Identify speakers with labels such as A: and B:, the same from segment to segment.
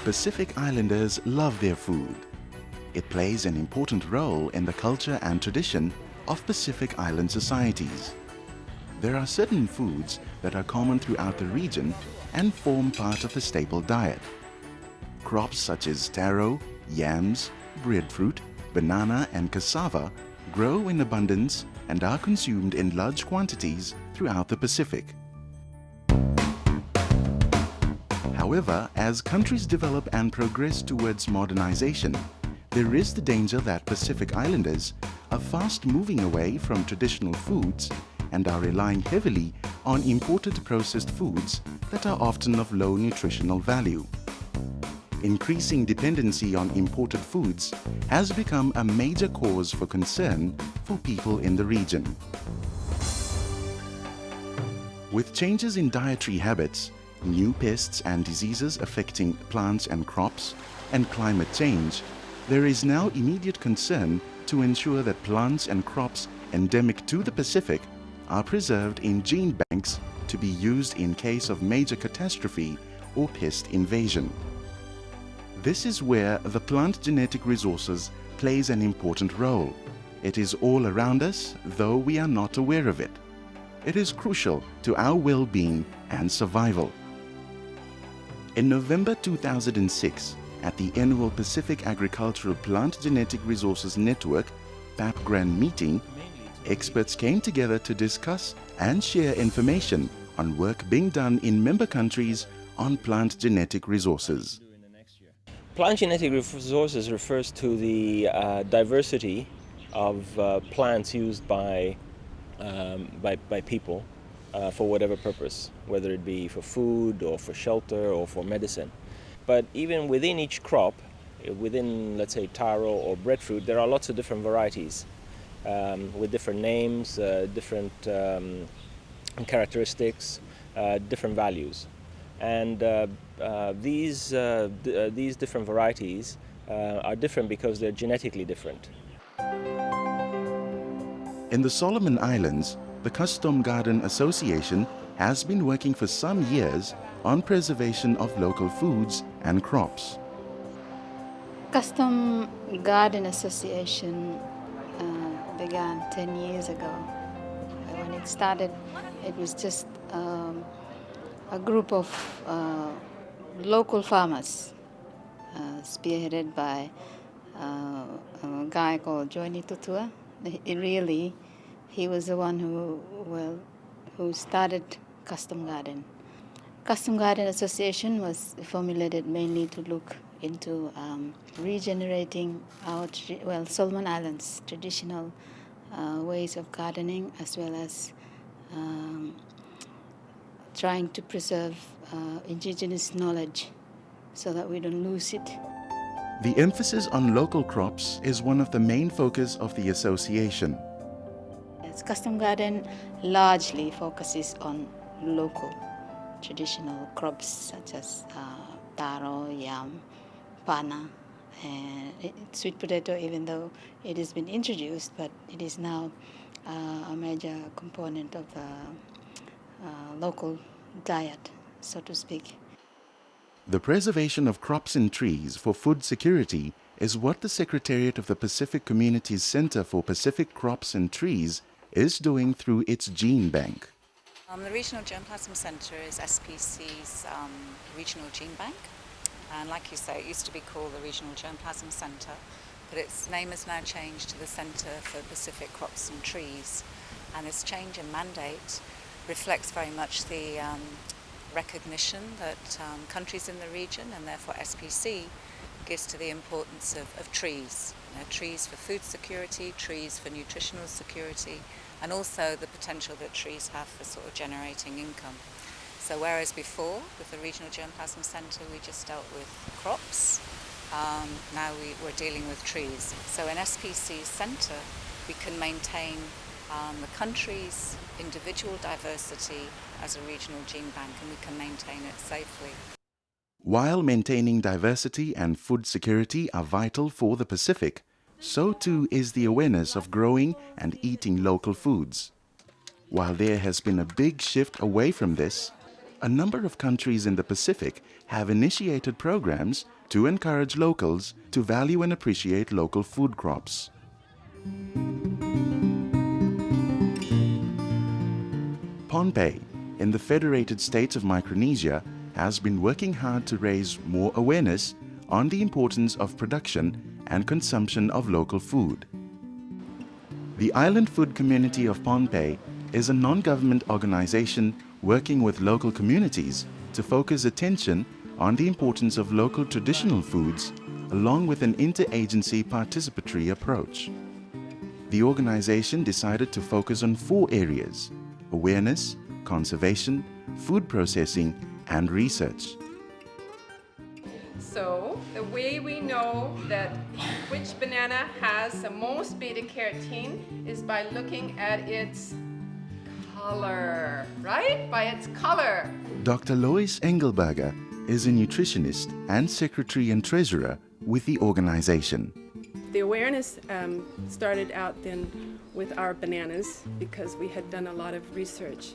A: Pacific Islanders love their food. It plays an important role in the culture and tradition of Pacific Island societies. There are certain foods that are common throughout the region and form part of the staple diet. Crops such as taro, yams, breadfruit, banana and cassava grow in abundance and are consumed in large quantities throughout the Pacific. However, as countries develop and progress towards modernization, there is the danger that Pacific Islanders are fast moving away from traditional foods and are relying heavily on imported processed foods that are often of low nutritional value. Increasing dependency on imported foods has become a major cause for concern for people in the region. With changes in dietary habits, new pests and diseases affecting plants and crops, and climate change, there is now immediate concern to ensure that plants and crops endemic to the Pacific are preserved in gene banks to be used in case of major catastrophe or pest invasion. This is where the plant genetic resources plays an important role. It is all around us, though we are not aware of it. It is crucial to our well-being and survival. In November 2006, at the annual Pacific Agricultural Plant Genetic Resources Network PAPGRAN meeting, experts came together to discuss and share information on work being done in member countries on plant genetic resources.
B: Plant genetic resources refers to the diversity of plants used by people for whatever purpose, whether it be for food or for shelter or for medicine. But even within each crop, within, let's say, taro or breadfruit, there are lots of different varieties with different names, different characteristics, different values. And these different varieties are different because they're genetically different.
A: In the Solomon Islands, the Custom Garden Association has been working for some years on preservation of local foods and crops.
C: Custom Garden Association began 10 years ago. When it started, it was just a group of local farmers spearheaded by a guy called Johnny Tutua. He was the one who started Custom Garden. Custom Garden Association was formulated mainly to look into regenerating our Solomon Islands traditional ways of gardening, as well as trying to preserve indigenous knowledge so that we don't lose it.
A: The emphasis on local crops is one of the main focus of the association.
C: Yes, Custom Garden largely focuses on local traditional crops such as taro, yam, pana, and sweet potato, even though it has been introduced, but it is now a major component of the local diet, so to speak.
A: The preservation of crops and trees for food security is what the Secretariat of the Pacific Communities Center for Pacific Crops and Trees is doing through its gene bank.
D: The Regional Germplasm Centre is SPC's regional gene bank, and like you say, it used to be called the Regional Germplasm Centre, but its name has now changed to the Centre for Pacific Crops and Trees, and this change in mandate reflects very much the recognition that countries in the region, and therefore SPC, gives to the importance of trees. Trees for food security, trees for nutritional security, and also the potential that trees have for sort of generating income. So whereas before, with the Regional Germplasm Centre, we just dealt with crops, now we're dealing with trees. So in SPC's centre, we can maintain the country's individual diversity as a regional gene bank, and we can maintain it safely.
A: While maintaining diversity and food security are vital for the Pacific, so too is the awareness of growing and eating local foods. While there has been a big shift away from this, a number of countries in the Pacific have initiated programs to encourage locals to value and appreciate local food crops. Pohnpei, in the Federated States of Micronesia, has been working hard to raise more awareness on the importance of production and consumption of local food. The Island Food Community of Pohnpei is a non-government organization working with local communities to focus attention on the importance of local traditional foods along with an interagency participatory approach. The organization decided to focus on 4 areas: awareness, conservation, food processing, and research.
E: So the way we know that which banana has the most beta-carotene is by looking at its color, right? By its color.
A: Dr. Lois Engelberger is a nutritionist and secretary and treasurer with the organization.
E: The awareness started out then with our bananas because we had done a lot of research.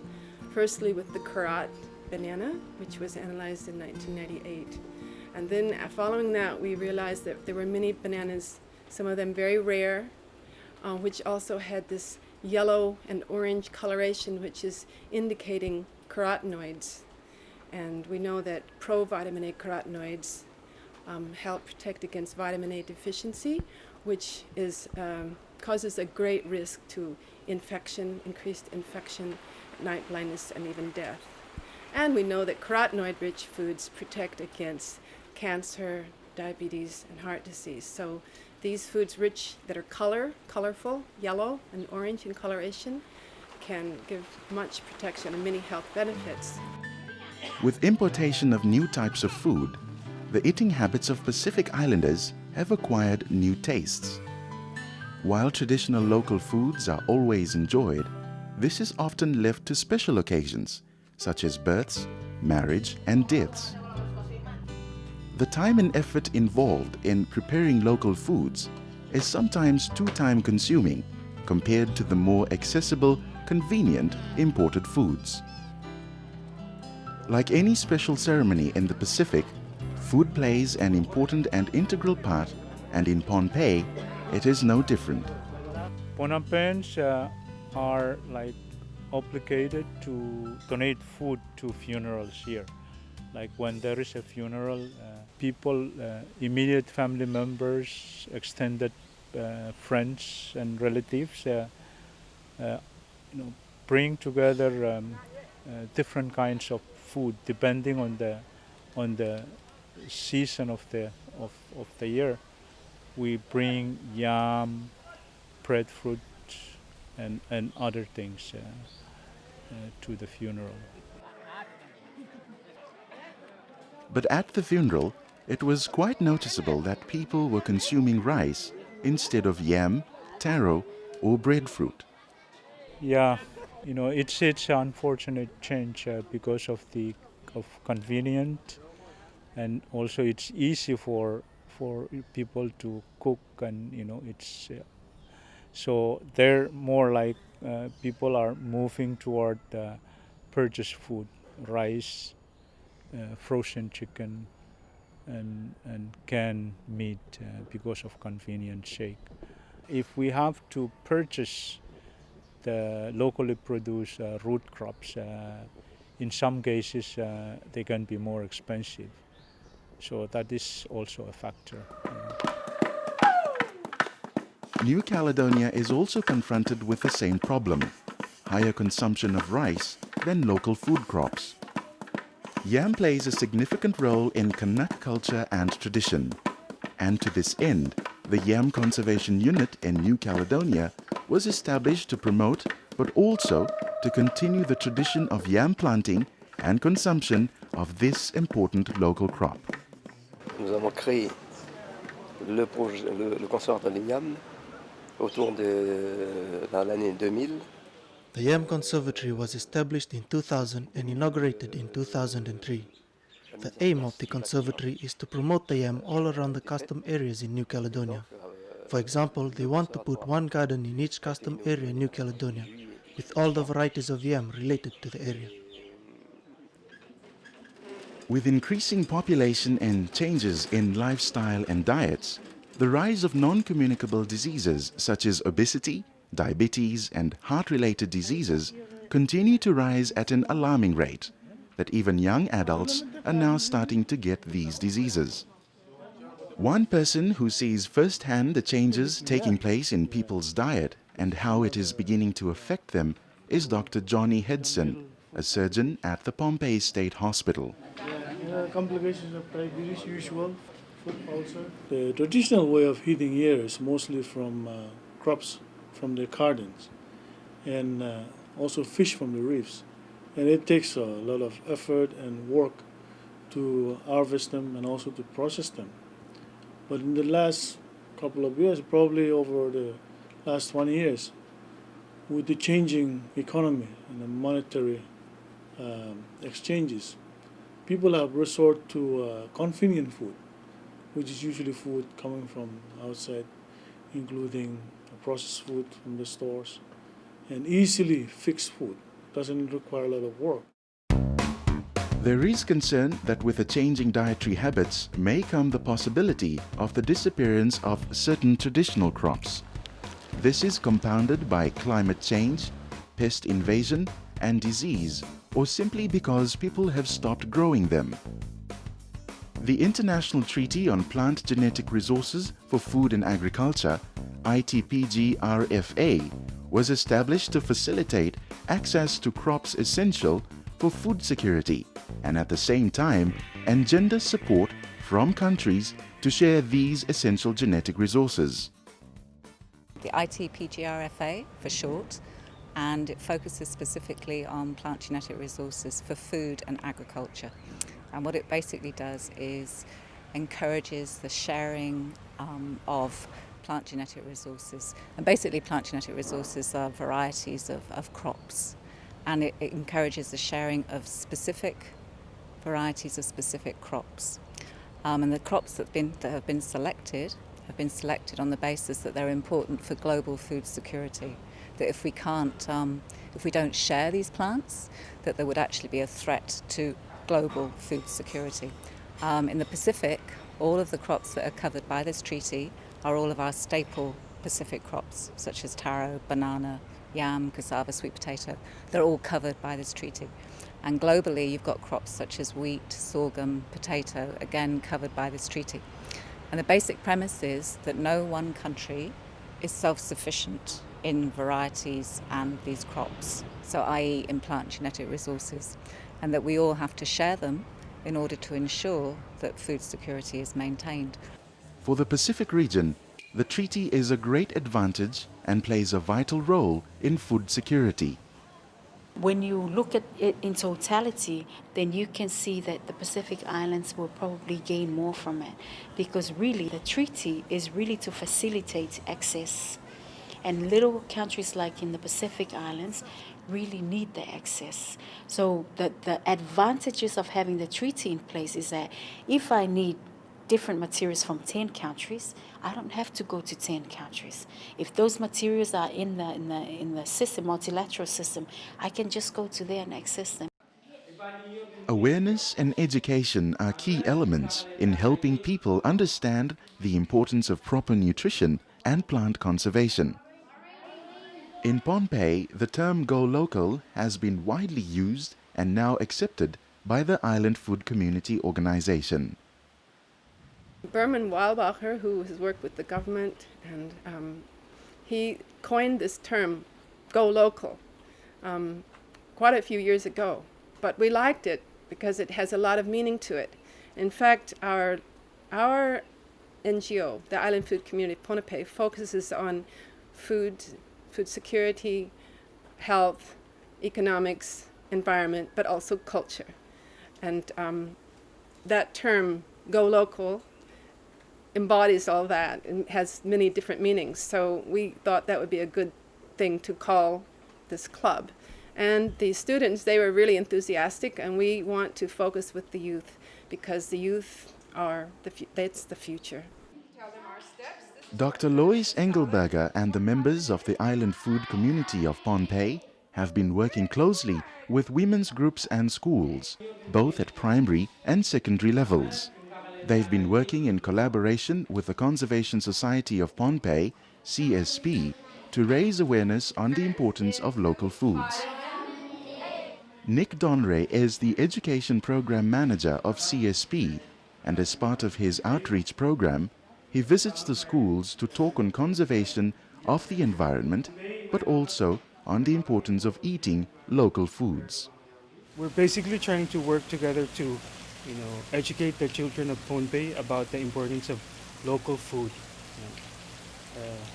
E: Firstly with the Karat banana, which was analyzed in 1998. And then following that, we realized that there were many bananas, some of them very rare, which also had this yellow and orange coloration, which is indicating carotenoids. And we know that pro-vitamin A carotenoids help protect against vitamin A deficiency, which is, causes a great risk to infection, increased infection, night blindness, and even death. And we know that carotenoid-rich foods protect against cancer, diabetes, and heart disease. So these foods that are colorful, yellow and orange in coloration, can give much protection and many health benefits.
A: With importation of new types of food, the eating habits of Pacific Islanders have acquired new tastes. While traditional local foods are always enjoyed, this is often left to special occasions, such as births, marriage, and deaths. The time and effort involved in preparing local foods is sometimes too time-consuming compared to the more accessible, convenient imported foods. Like any special ceremony in the Pacific, food plays an important and integral part, and in Pohnpei, it is no different.
F: Pohnpeians are like obligated to donate food to funerals here. Like when there is a funeral, people, immediate family members, extended friends and relatives, bring together different kinds of food depending on the season of the year. We bring yam, breadfruit, and other things to the funeral.
A: But at the funeral, it was quite noticeable that people were consuming rice instead of yam, taro, or breadfruit.
F: Yeah, it's an unfortunate change because of convenient, and also it's easy for people to cook, and it's so they're more like people are moving toward purchased food, rice, frozen chicken, and canned meat because of convenience sake. If we have to purchase the locally produced root crops, in some cases they can be more expensive. So that is also a factor.
A: New Caledonia is also confronted with the same problem: higher consumption of rice than local food crops. Yam plays a significant role in Kanak culture and tradition, and to this end, the Yam Conservation Unit in New Caledonia was established to promote, but also to continue the tradition of yam planting and consumption of this important local crop.
G: Nous avons créé le conservatoire des yams dans l'année 2000.
H: The Yam Conservatory was established in 2000 and inaugurated in 2003. The aim of the conservatory is to promote the yam all around the custom areas in New Caledonia. For example, they want to put one garden in each custom area in New Caledonia, with all the varieties of yam related to the area.
A: With increasing population and changes in lifestyle and diets, the rise of non-communicable diseases such as obesity, diabetes, and heart-related diseases continue to rise at an alarming rate, that even young adults are now starting to get these diseases. One person who sees firsthand the changes taking place in people's diet and how it is beginning to affect them is Dr. Johnny Hedson, a surgeon at the Pohnpei State Hospital.
I: Complications of diabetes, usual, food ulcer. The traditional way of eating here is mostly from crops from the gardens and also fish from the reefs. And it takes a lot of effort and work to harvest them and also to process them. But in the last couple of years, probably over the last 20 years, with the changing economy and the monetary exchanges, people have resort to convenient food, which is usually food coming from outside, including processed food from the stores, and easily fixed food. Doesn't require a lot of work.
A: There is concern that with the changing dietary habits may come the possibility of the disappearance of certain traditional crops. This is compounded by climate change, pest invasion, and disease, or simply because people have stopped growing them. The International Treaty on Plant Genetic Resources for Food and Agriculture, ITPG-RFA, was established to facilitate access to crops essential for food security and at the same time engender support from countries to share these essential genetic resources.
D: The ITPG-RFA for short, and it focuses specifically on plant genetic resources for food and agriculture. And what it basically does is encourages the sharing of plant genetic resources. And basically plant genetic resources are varieties of crops. And it encourages the sharing of specific varieties of specific crops. And the crops that have been selected on the basis that they're important for global food security. That if we don't share these plants, that there would actually be a threat to global food security. In the Pacific, all of the crops that are covered by this treaty are all of our staple Pacific crops, such as taro, banana, yam, cassava, sweet potato. They're all covered by this treaty. And globally, you've got crops such as wheat, sorghum, potato, again covered by this treaty. And the basic premise is that no one country is self-sufficient in varieties and these crops, so i.e. in plant genetic resources, and that we all have to share them in order to ensure that food security is maintained.
A: For the Pacific region, the treaty is a great advantage and plays a vital role in food security.
C: When you look at it in totality, then you can see that the Pacific Islands will probably gain more from it, because really the treaty is really to facilitate access. And little countries like in the Pacific Islands really need the access. So the advantages of having the treaty in place is that if I need different materials from 10 countries, I don't have to go to 10 countries. If those materials are in the system, multilateral system, I can just go to there and access them.
A: Awareness and education are key elements in helping people understand the importance of proper nutrition and plant conservation. In Pohnpei, the term Go Local has been widely used and now accepted by the Island Food Community Organization.
E: Berman Weilbacher, who has worked with the government, and he coined this term, Go Local, quite a few years ago. But we liked it because it has a lot of meaning to it. In fact, our NGO, the Island Food Community Pohnpei, focuses on food security, health, economics, environment, but also culture. And that term, Go Local, embodies all that and has many different meanings. So we thought that would be a good thing to call this club. And the students, they were really enthusiastic, and we want to focus with the youth because the youth are that's the future.
A: Dr. Lois Engelberger and the members of the Island Food Community of Pohnpei have been working closely with women's groups and schools, both at primary and secondary levels. They've been working in collaboration with the Conservation Society of Pohnpei, CSP, to raise awareness on the importance of local foods. Nick Donray is the Education Program Manager of CSP, and as part of his outreach program, he visits the schools to talk on conservation of the environment, but also on the importance of eating local foods.
J: We're basically trying to work together to, educate the children of Pohnpei about the importance of local food.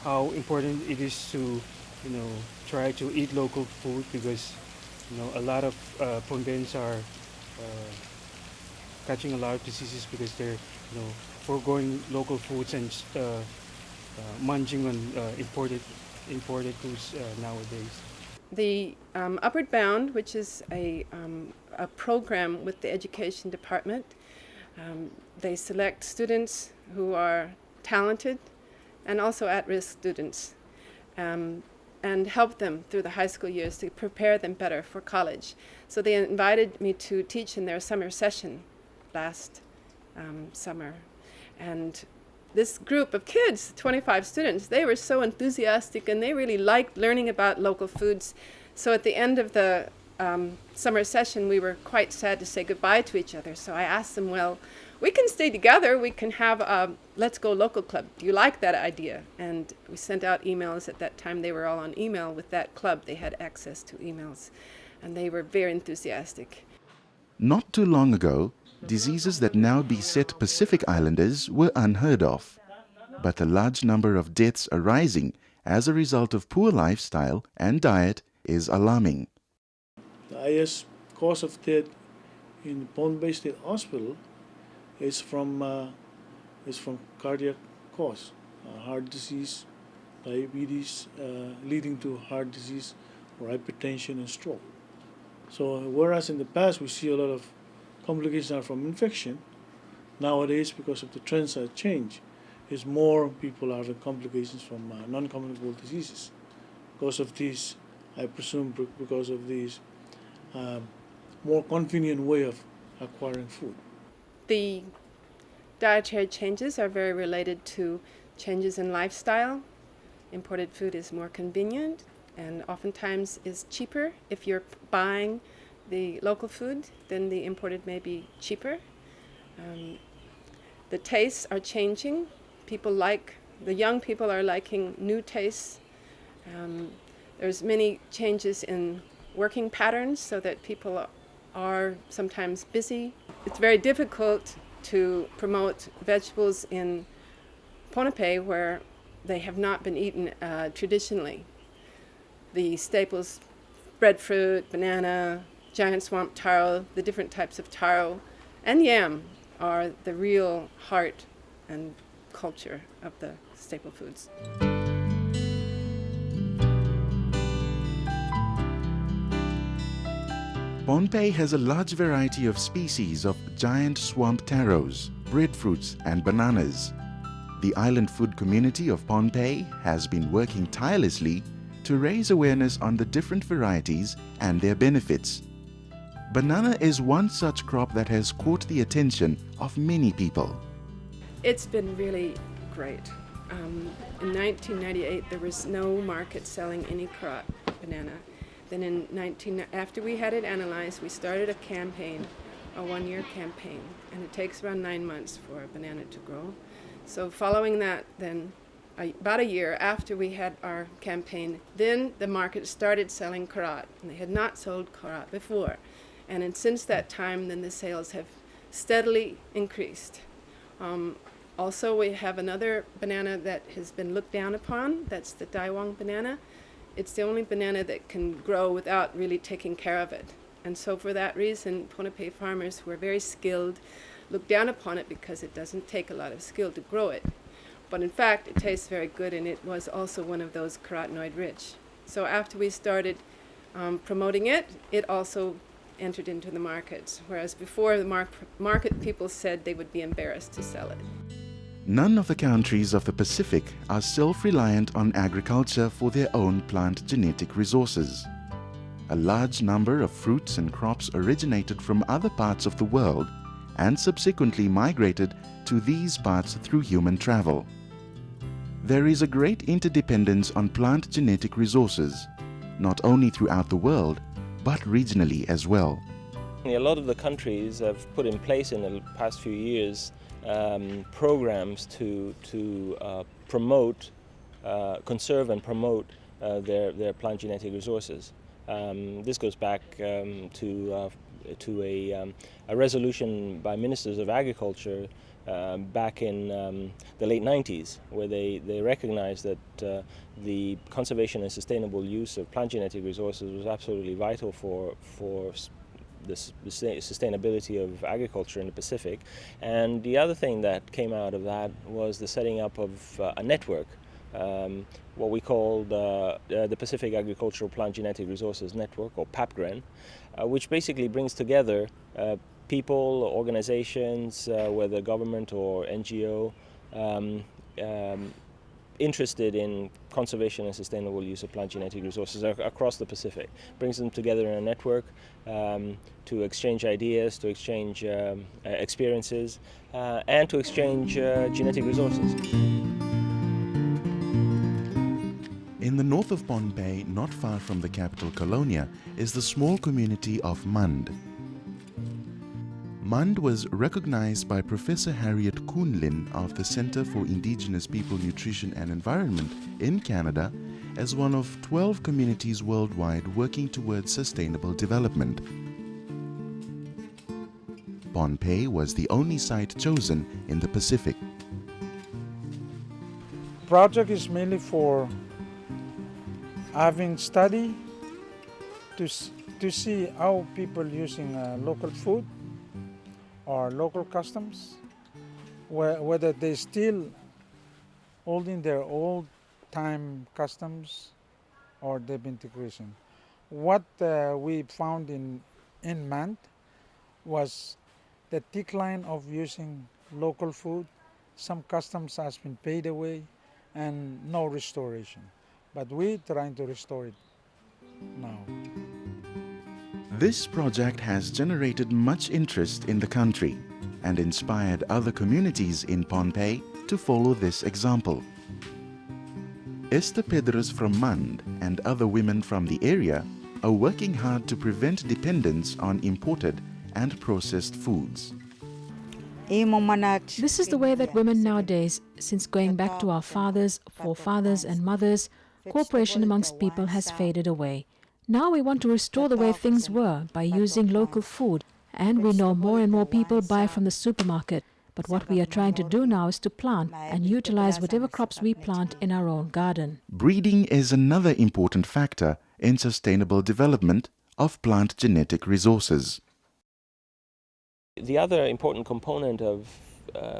J: How important it is to, try to eat local food, because, a lot of Pohnpeians are catching a lot of diseases because they're, foregoing local foods and munching on imported foods nowadays.
E: The Upward Bound, which is a program with the Education Department, they select students who are talented and also at-risk students, and help them through the high school years to prepare them better for college. So they invited me to teach in their summer session last summer. And this group of kids, 25 students, they were so enthusiastic and they really liked learning about local foods. So at the end of the summer session, we were quite sad to say goodbye to each other. So I asked them, well, we can stay together. We can have a Let's Go Local Club. Do you like that idea? And we sent out emails. At that time, they were all on email with that club. They had access to emails. And they were very enthusiastic.
A: Not too long ago, diseases that now beset Pacific Islanders were unheard of. But the large number of deaths arising as a result of poor lifestyle and diet is alarming.
I: The highest cause of death in Pohnpei State Hospital is from cardiac cause, heart disease, diabetes leading to heart disease or hypertension and stroke. So whereas in the past we see a lot of complications from infection, nowadays because of the trends that change, is more people are having complications from non-communicable diseases. Because of these, I presume because of these more convenient way of acquiring food.
E: The dietary changes are very related to changes in lifestyle. Imported food is more convenient and oftentimes is cheaper. If you're buying the local food, then the imported may be cheaper. The tastes are changing. The young people are liking new tastes. There's many changes in working patterns so that people are sometimes busy. It's very difficult to promote vegetables in Pohnpei where they have not been eaten traditionally. The staples, breadfruit, banana, giant swamp taro, the different types of taro, and yam are the real heart and culture of the staple foods.
A: Pohnpei has a large variety of species of giant swamp taros, breadfruits and bananas. The island food community of Pohnpei has been working tirelessly to raise awareness on the different varieties and their benefits. Banana is one such crop that has caught the attention of many people.
E: It's been really great. In 1998, there was no market selling any crop banana. Then after we had it analyzed, we started a campaign, a one-year campaign, and it takes around 9 months for a banana to grow. So following that, then about a year after we had our campaign, then the market started selling karat, and they had not sold karat before. And since that time, then the sales have steadily increased. Also, we have another banana that has been looked down upon. That's the Daiwang banana. It's the only banana that can grow without really taking care of it. And so for that reason, Pohnpei farmers who are very skilled look down upon it because it doesn't take a lot of skill to grow it. But in fact, it tastes very good, and it was also one of those carotenoid rich. So after we started promoting it, it also entered into the markets, whereas before the market people said they would be embarrassed to sell it.
A: None of the countries of the Pacific are self-reliant on agriculture for their own plant genetic resources. a large number of fruits and crops originated from other parts of the world and subsequently migrated to these parts through human travel. There is a great interdependence on plant genetic resources, not only throughout the world, but regionally as well.
B: A lot of the countries have put in place in the past few years programs to promote, conserve and promote their plant genetic resources. This goes back to a resolution by ministers of agriculture back in the late 90s, where they recognized that the conservation and sustainable use of plant genetic resources was absolutely vital for the sustainability of agriculture in the Pacific. And the other thing that came out of that was the setting up of a network, what we call the Pacific Agricultural Plant Genetic Resources Network, or PAPGREN, which basically brings together people, organizations, whether government or NGO, interested in conservation and sustainable use of plant genetic resources across the Pacific. Brings them together in a network to exchange ideas, to exchange experiences, and to exchange genetic resources.
A: In the north of Pohnpei, not far from the capital Colonia, is the small community of Mund. Mund was recognized by Professor Harriet Kuhnlin of the Center for Indigenous People, Nutrition and Environment in Canada as one of 12 communities worldwide working towards sustainable development. Pohnpei was the only site chosen in the Pacific.
K: Project is mainly for having study to see how people using local food or local customs, whether they still holding their old time customs or they've been decreasing. What we found in Mund was the decline of using local food. Some customs has been paid away and no restoration. But we're trying to restore it now.
A: This project has generated much interest in the country and inspired other communities in Pohnpei to follow this example. Esther Pedros from Mund and other women from the area are working hard to prevent dependence on imported and processed foods.
L: This is the way that women nowadays, since going back to our fathers, forefathers and mothers, cooperation amongst people has faded away. Now we want to restore the way things were by using local food, and we know more and more people buy from the supermarket. But what we are trying to do now is to plant and utilize whatever crops we plant in our own garden.
A: Breeding is another important factor in sustainable development of plant genetic resources.
B: The other important component of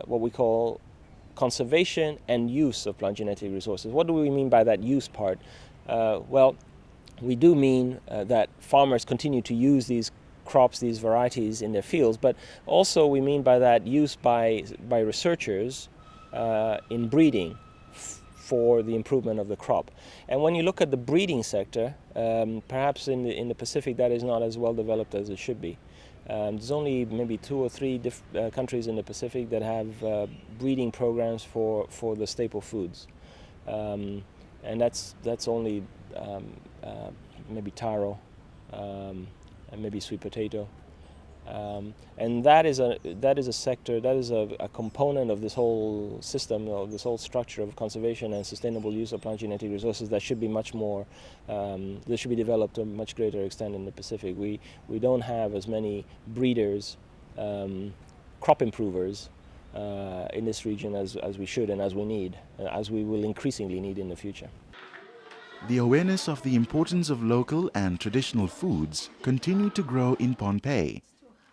B: what we call conservation and use of plant genetic resources. What do we mean by that use part? Well, we do mean that farmers continue to use these crops, these varieties in their fields, but also we mean by that use by researchers in breeding for the improvement of the crop. And when you look at the breeding sector, perhaps in the Pacific that is not as well developed as it should be. There's only maybe 2 or 3 countries in the Pacific that have breeding programs for the staple foods, and that's only maybe taro and maybe sweet potato, and that is a sector, that is a component of this whole system, of this whole structure of conservation and sustainable use of plant genetic resources that should be much more, that should be developed to a much greater extent in the Pacific. We don't have as many breeders, crop improvers in this region as we should and as we need, as we will increasingly need in the future.
A: The awareness of the importance of local and traditional foods continue to grow in Pohnpei,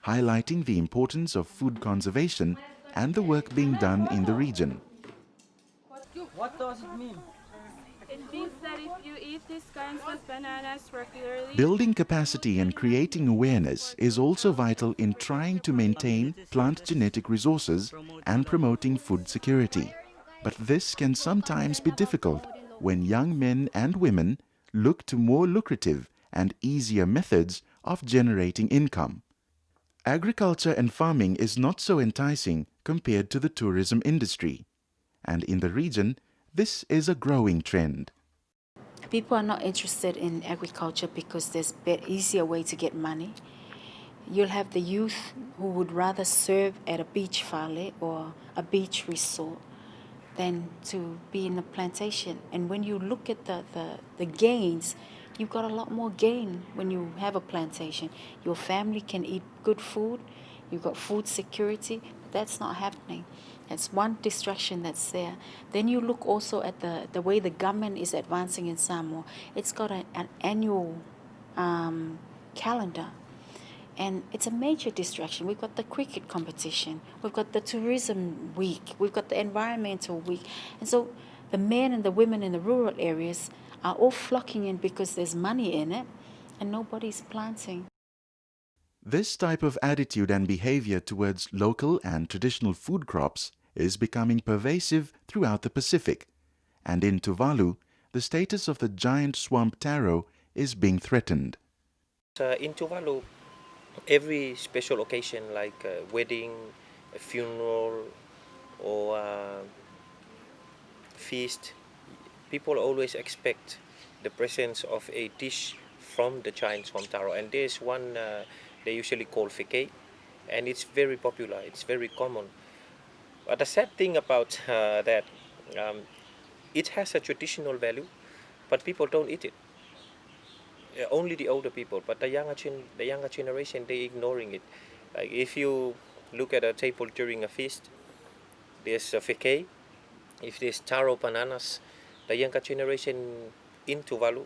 A: highlighting the importance of food conservation and the work being done in the region.
M: What does it mean?
N: It means that if you eat these kinds of bananas regularly...
A: Building capacity and creating awareness is also vital in trying to maintain plant genetic resources and promoting food security. But this can sometimes be difficult when young men and women look to more lucrative and easier methods of generating income. Agriculture and farming is not so enticing compared to the tourism industry, and in the region, this is a growing trend.
C: People are not interested in agriculture because there's an easier way to get money. You'll have the youth who would rather serve at a beach valley or a beach resort than to be in a plantation. And when you look at the gains, you've got a lot more gain when you have a plantation. Your family can eat good food, you've got food security, but that's not happening. That's one distraction that's there. Then you look also at the way the government is advancing in Samoa. It's got an annual calendar. And it's a major distraction. We've got the cricket competition. We've got the tourism week. We've got the environmental week. And so the men and the women in the rural areas are all flocking in because there's money in it and nobody's planting.
A: This type of attitude and behavior towards local and traditional food crops is becoming pervasive throughout the Pacific. And in Tuvalu, the status of the giant swamp taro is being threatened.
B: In Tuvalu, every special occasion like a wedding, a funeral, or a feast, people always expect the presence of a dish from the giant swamp taro. And there's one they usually call fekei, and it's very popular, it's very common. But the sad thing about that, it has a traditional value, but people don't eat it. Only the older people, but the younger generation, they're ignoring it. Like if you look at a table during a feast, there's a fekei. If there's taro bananas, the younger generation in Tuvalu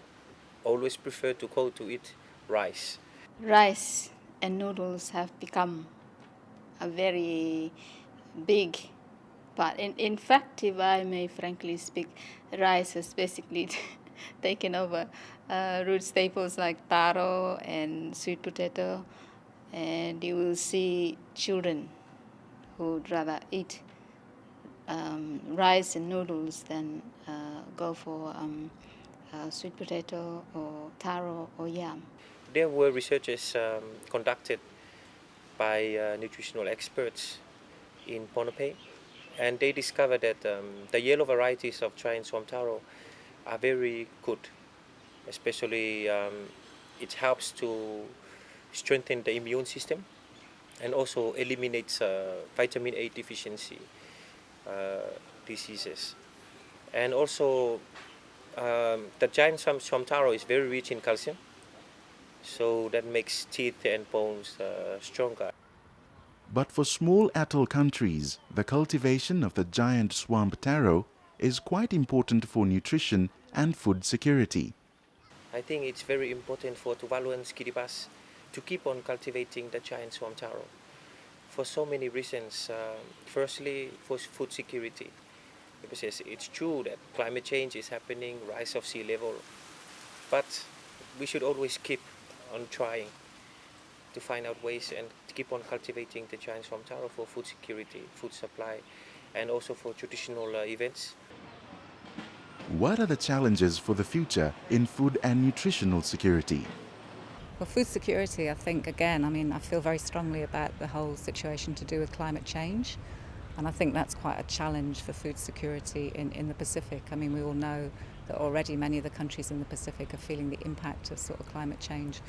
B: always prefer to go to eat rice.
C: Rice and noodles have become a very big part. In fact, if I may frankly speak, rice has basically taken over root staples like taro and sweet potato, and you will see children who would rather eat rice and noodles than go for sweet potato or taro or yam.
B: There were researches conducted by nutritional experts in Ponape, and they discovered that the yellow varieties of giant swamp taro are very good. Especially it helps to strengthen the immune system and also eliminates vitamin A deficiency diseases. And also the giant swamp taro is very rich in calcium, so that makes teeth and bones stronger.
A: But for small atoll countries, the cultivation of the giant swamp taro is quite important for nutrition and food security.
B: I think it's very important for Tuvaluans, Kiribati, to keep on cultivating the giant swamp taro for so many reasons. Firstly, for food security, because it's true that climate change is happening, rise of sea level, but we should always keep on trying to find out ways and to keep on cultivating the giant swamp taro for food security, food supply, and also for traditional events.
A: What are the challenges for the future in food and nutritional security?
D: Well, food security, I think, again, I feel very strongly about the whole situation to do with climate change. And I think that's quite a challenge for food security in the Pacific. We all know that already many of the countries in the Pacific are feeling the impact of sort of climate change.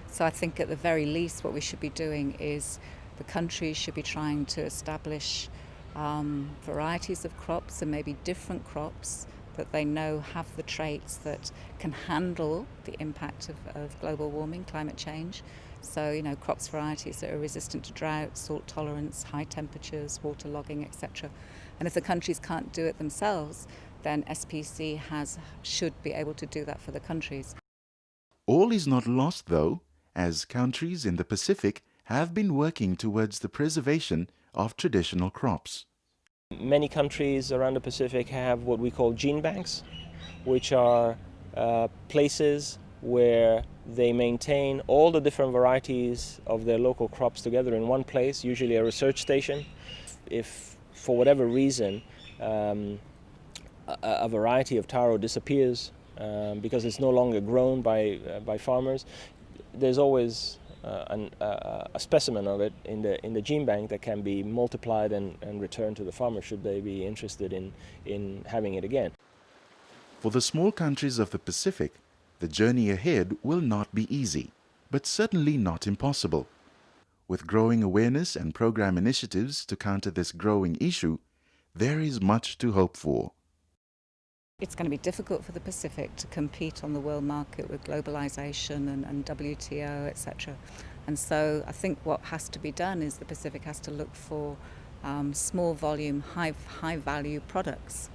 D: So I think at the very least what we should be doing is the countries should be trying to establish varieties of crops and maybe different crops that they know have the traits that can handle the impact of global warming, climate change. So, crops varieties that are resistant to drought, salt tolerance, high temperatures, water logging, etc. And if the countries can't do it themselves, then SPC should be able to do that for the countries.
A: All is not lost, though, as countries in the Pacific have been working towards the preservation of traditional crops.
B: Many countries around the Pacific have what we call gene banks, which are places where they maintain all the different varieties of their local crops together in one place, usually a research station. If for whatever reason a variety of taro disappears because it's no longer grown by farmers. There's always a specimen of it in the gene bank that can be multiplied and returned to the farmer should they be interested in having it again.
A: For the small countries of the Pacific, the journey ahead will not be easy, but certainly not impossible. With growing awareness and program initiatives to counter this growing issue, there is much to hope for.
D: It's going to be difficult for the Pacific to compete on the world market with globalization and WTO, etc. And so I think what has to be done is the Pacific has to look for small volume, high value products.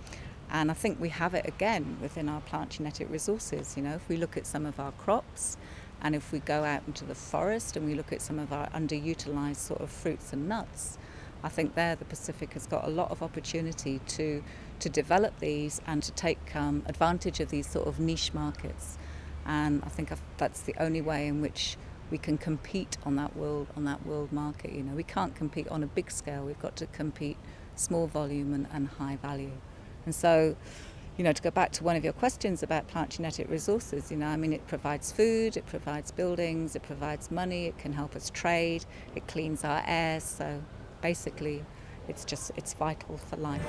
D: And I think we have it again within our plant genetic resources. You know, if we look at some of our crops, and if we go out into the forest and we look at some of our underutilized sort of fruits and nuts, I think there the Pacific has got a lot of opportunity to develop these and to take advantage of these sort of niche markets. And I think that's the only way in which we can compete on that world market. You know, we can't compete on a big scale. We've got to compete small volume and high value. And so, you know, to go back to one of your questions about plant genetic resources, you know, I mean, it provides food, it provides buildings, it provides money, it can help us trade, it cleans our air. So basically, it's vital for life.